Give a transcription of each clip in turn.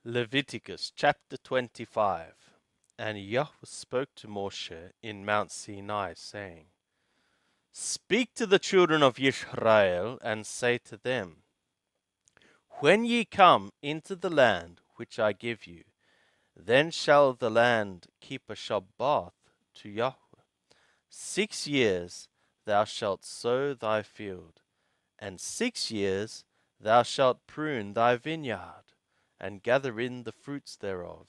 Leviticus chapter 25. And Yahweh spoke to Moshe in Mount Sinai, saying, Speak to the children of Israel, and say to them, When ye come into the land which I give you, then shall the land keep a Shabbat to Yahweh. 6 years thou shalt sow thy field, and 6 years thou shalt prune thy vineyard, and gather in the fruits thereof.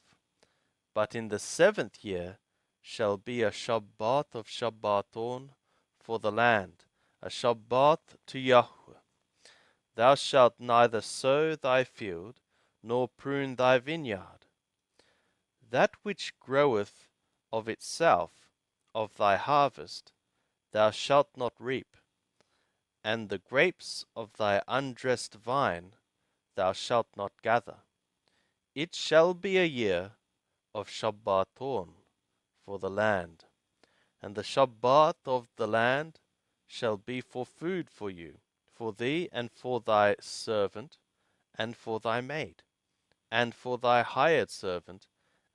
But in the 7th year shall be a Shabbat of Shabbaton for the land, a Shabbat to Yahweh. Thou shalt neither sow thy field, nor prune thy vineyard. That which groweth of itself of thy harvest thou shalt not reap, and the grapes of thy undressed vine thou shalt not gather. It shall be a year of Shabbaton for the land, and the Shabbat of the land shall be for food for you, for thee, and for thy servant, and for thy maid, and for thy hired servant,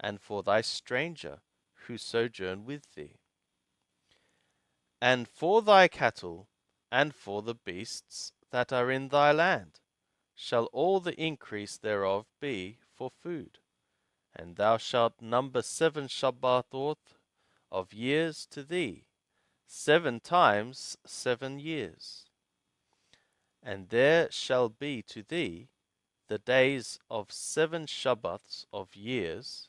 and for thy stranger who sojourn with thee, and for thy cattle, and for the beasts that are in thy land, shall all the increase thereof be for food. And thou shalt number 7 Shabbatot of years to thee, 7 times 7 years. And there shall be to thee the days of 7 Shabbats of years,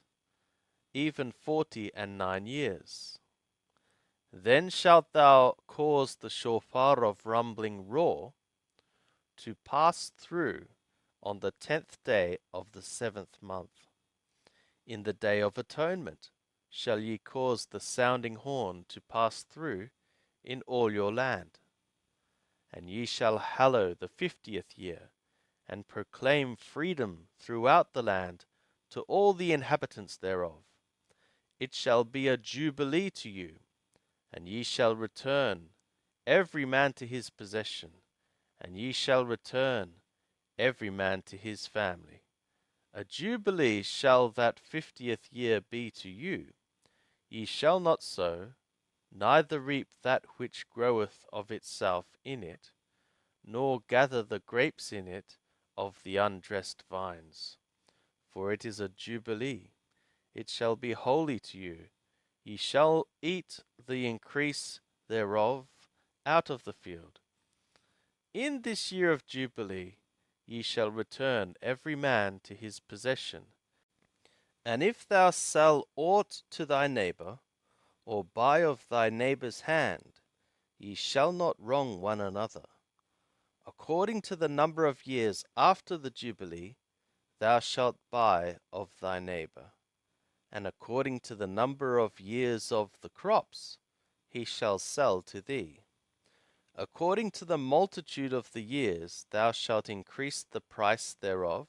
even 49 years. Then shalt thou cause the shofar of rumbling roar to pass through on the 10th day of the 7th month. In the day of atonement shall ye cause the sounding horn to pass through in all your land. And ye shall hallow the 50th year, and proclaim freedom throughout the land to all the inhabitants thereof. It shall be a jubilee to you, and ye shall return every man to his possession, and ye shall return every man to his family. A jubilee shall that 50th year be to you. Ye shall not sow, neither reap that which groweth of itself in it, nor gather the grapes in it of the undressed vines. For it is a jubilee, it shall be holy to you. Ye shall eat the increase thereof out of the field. In this year of jubilee ye shall return every man to his possession. And if thou sell aught to thy neighbor, or buy of thy neighbor's hand, ye shall not wrong one another. According to the number of years after the jubilee thou shalt buy of thy neighbor, and according to the number of years of the crops he shall sell to thee. According to the multitude of the years thou shalt increase the price thereof,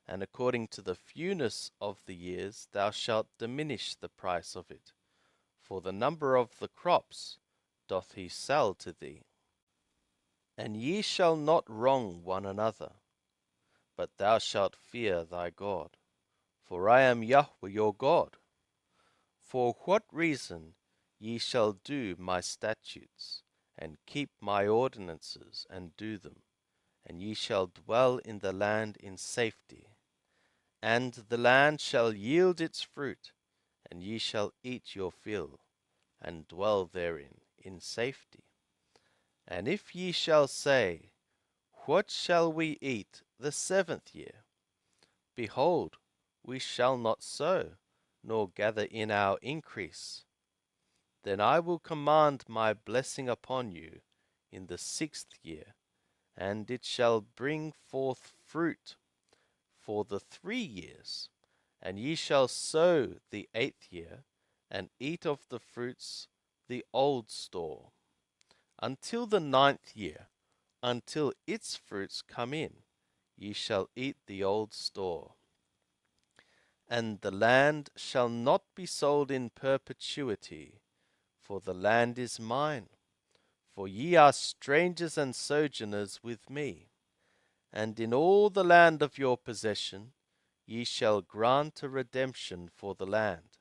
and according to the fewness of the years thou shalt diminish the price of it, for the number of the crops doth he sell to thee. And ye shall not wrong one another, but thou shalt fear thy God, for I am Yahweh your God. For what reason ye shall do my statutes, and keep my ordinances, and do them, and ye shall dwell in the land in safety. And the land shall yield its fruit, and ye shall eat your fill, and dwell therein in safety. And if ye shall say, What shall we eat the 7th year? Behold, we shall not sow, nor gather in our increase. Then I will command my blessing upon you in the 6th year, and it shall bring forth fruit for the 3 years. And ye shall sow the 8th year, and eat of the fruits the old store, until the 9th year, until its fruits come in, ye shall eat the old store. And the land shall not be sold in perpetuity, for the land is mine. For ye are strangers and sojourners with me. And in all the land of your possession ye shall grant a redemption for the land.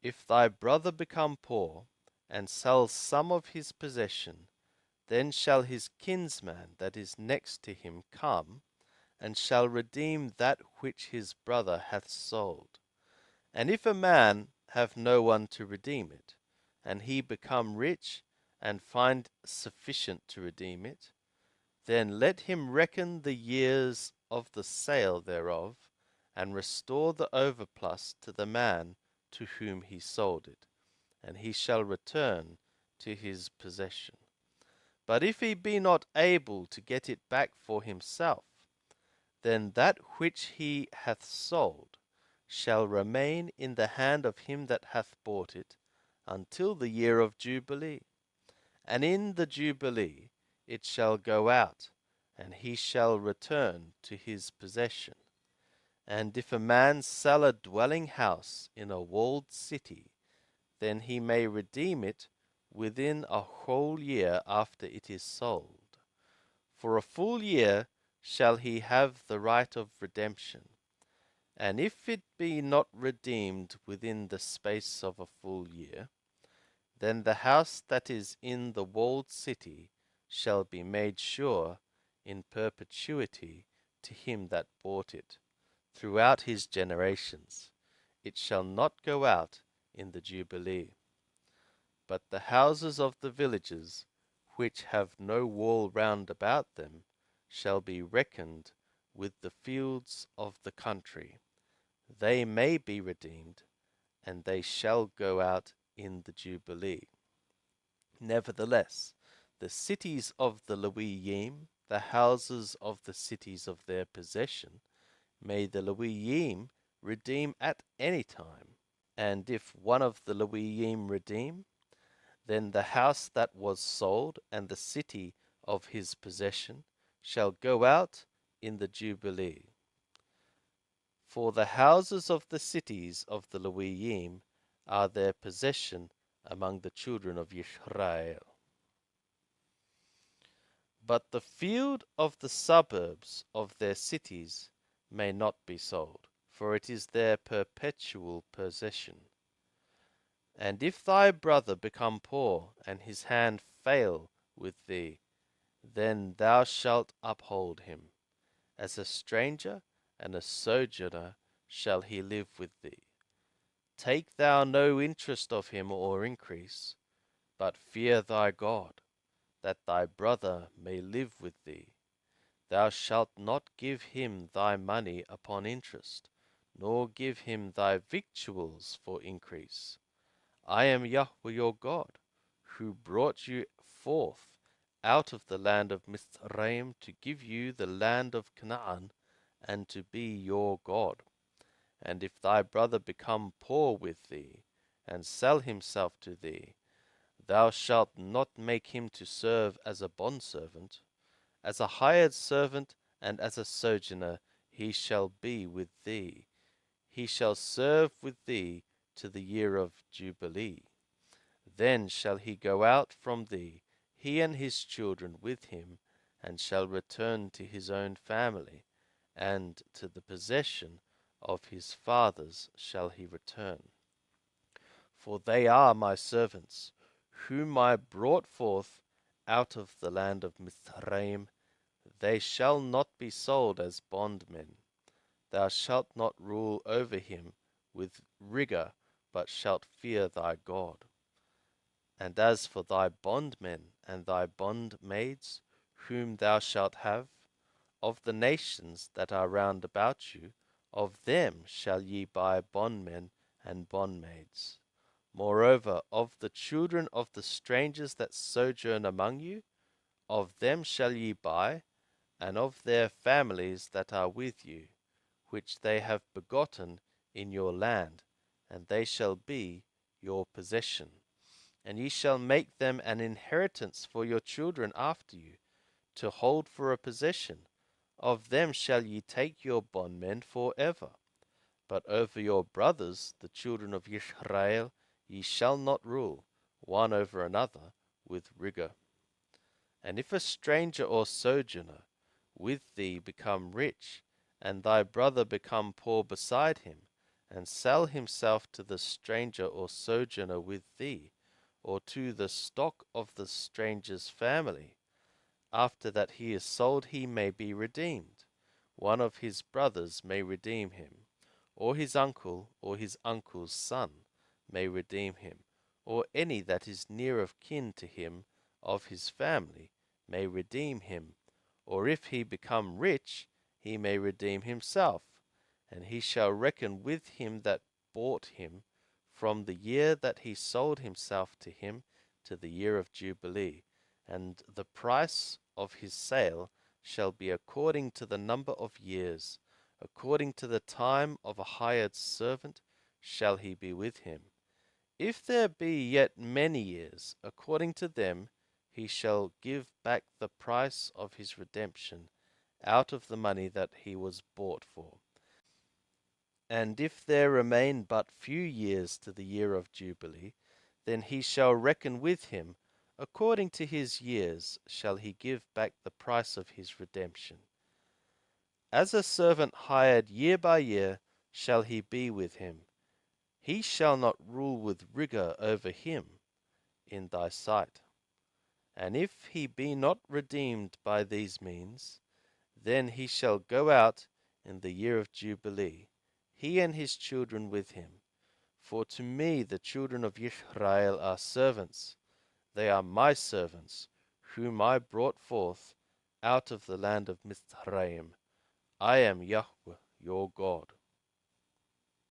If thy brother become poor, and sell some of his possession, then shall his kinsman that is next to him come, and shall redeem that which his brother hath sold. And if a man have no one to redeem it, and he become rich, and find sufficient to redeem it, then let him reckon the years of the sale thereof, and restore the overplus to the man to whom he sold it, and he shall return to his possession. But if he be not able to get it back for himself, then that which he hath sold shall remain in the hand of him that hath bought it until the year of Jubilee. And in the Jubilee it shall go out, and he shall return to his possession. And if a man sell a dwelling house in a walled city, then he may redeem it within a whole year after it is sold. For a full year shall he have the right of redemption. And if it be not redeemed within the space of a full year, then the house that is in the walled city shall be made sure in perpetuity to him that bought it, throughout his generations. It shall not go out in the Jubilee. But the houses of the villages, which have no wall round about them, shall be reckoned with the fields of the country. They may be redeemed, and they shall go out in the Jubilee. Nevertheless, the cities of the Levim, the houses of the cities of their possession, may the Levim redeem at any time. And if one of the Levim redeem, then the house that was sold and the city of his possession shall go out in the Jubilee. For the houses of the cities of the Levim are their possession among the children of Israel. But the field of the suburbs of their cities may not be sold, for it is their perpetual possession. And if thy brother become poor, and his hand fail with thee, then thou shalt uphold him. As a stranger and a sojourner shall he live with thee. Take thou no interest of him or increase, but fear thy God, that thy brother may live with thee. Thou shalt not give him thy money upon interest, nor give him thy victuals for increase. I am Yahweh your God, who brought you forth out of the land of Mizraim to give you the land of Canaan, and to be your God. And if thy brother become poor with thee, and sell himself to thee, thou shalt not make him to serve as a bondservant. As a hired servant and as a sojourner he shall be with thee. He shall serve with thee to the year of Jubilee. Then shall he go out from thee, he and his children with him, and shall return to his own family, and to the possession of his fathers shall he return. For they are my servants, whom I brought forth out of the land of Mizraim. They shall not be sold as bondmen. Thou shalt not rule over him with rigor, but shalt fear thy God. And as for thy bondmen and thy bondmaids, whom thou shalt have, of the nations that are round about you, of them shall ye buy bondmen and bondmaids. Moreover, of the children of the strangers that sojourn among you, of them shall ye buy, and of their families that are with you, which they have begotten in your land, and they shall be your possession. And ye shall make them an inheritance for your children after you, to hold for a possession. Of them shall ye take your bondmen for ever. But over your brothers, the children of Israel, ye shall not rule, one over another, with rigor. And if a stranger or sojourner with thee become rich, and thy brother become poor beside him, and sell himself to the stranger or sojourner with thee, or to the stock of the stranger's family, after that he is sold he may be redeemed. One of his brothers may redeem him, or his uncle, or his uncle's son may redeem him, or any that is near of kin to him of his family may redeem him, or if he become rich, he may redeem himself, and he shall reckon with him that bought him from the year that he sold himself to him to the year of Jubilee, and the price of his sale shall be according to the number of years, according to the time of a hired servant shall he be with him. If there be yet many years, according to them he shall give back the price of his redemption out of the money that he was bought for. And if there remain but few years to the year of Jubilee, then he shall reckon with him, according to his years shall he give back the price of his redemption. As a servant hired year by year shall he be with him. He shall not rule with rigor over him in thy sight. And if he be not redeemed by these means, then he shall go out in the year of Jubilee, he and his children with him. For to me the children of Israel are servants. They are my servants, whom I brought forth out of the land of Mizraim. I am Yahweh your God.